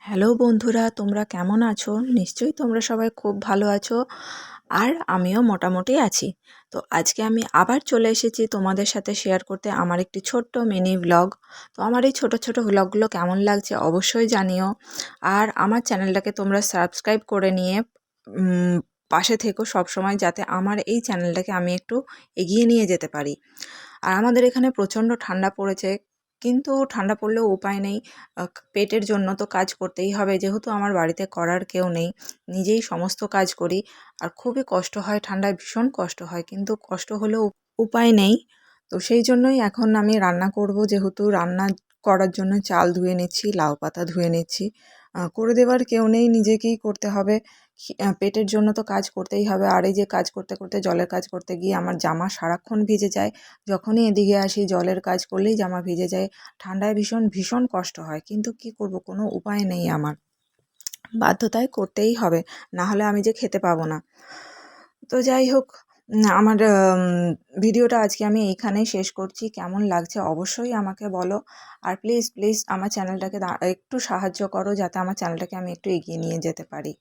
Hello বন্ধুরা, তোমরা কেমন আছো? নিশ্চয়ই তোমরা সবাই খুব ভালো আছো। আর আমিও মোটামুটি আছি। তো আজকে আমি আবার চলে এসেছি তোমাদের সাথে শেয়ার করতে আমার একটি ছোট্ট মিনি ব্লগ। তো আমার এই ছোট ছোট ব্লগগুলো কেমন লাগছে অবশ্যই জানিও। আর আমার চ্যানেলটাকে তোমরা সাবস্ক্রাইব করে নিয়ে পাশে থেকো সবসময়, যাতে আমার এই চ্যানেলটাকে আমি একটু এগিয়ে নিয়ে যেতে পারি। আর আমাদের এখানে প্রচণ্ড ঠান্ডা পড়েছে, কিন্তু ঠান্ডা পড়লেও উপায় নেই। পেটের জন্য তো কাজ করতেই হবে, যেহেতু আমার বাড়িতে করার কেউ নেই, নিজেই সমস্ত কাজ করি। আর খুবই কষ্ট হয়, ঠান্ডায় ভীষণ কষ্ট হয়, কিন্তু কষ্ট হলেও উপায় নেই। তো সেই জন্যই এখন আমি রান্না করব, যেহেতু রান্না করার জন্য চাল ধুয়ে নিচ্ছি, লাউ পাতা ধুয়ে নিচ্ছি। করে দেওয়ার কেউ নেই, নিজেকেই করতে হবে। পেটের জন্য তো কাজ করতেই হবে। আর এই যে কাজ করতে করতে, জলের কাজ করতে গিয়ে আমার জামা সারাক্ষণ ভিজে যায়। যখনই এদিকে আসি জলের কাজ করলেই জামা ভিজে যায়। ঠান্ডায় ভীষণ ভীষণ কষ্ট হয়, কিন্তু কি করব, কোনো উপায় নেই আমার। বাধ্যতায় করতেই হবে, না হলে আমি যে খেতে পাবো না। তো যাই হোক, আমার ভিডিওটা আজকে আমি এইখানেই শেষ করছি। কেমন লাগছে অবশ্যই আমাকে বলো। আর প্লিজ প্লিজ আমার চ্যানেলটাকে একটু সাহায্য করো, যাতে আমার চ্যানেলটাকে আমি একটু এগিয়ে নিয়ে যেতে পারি।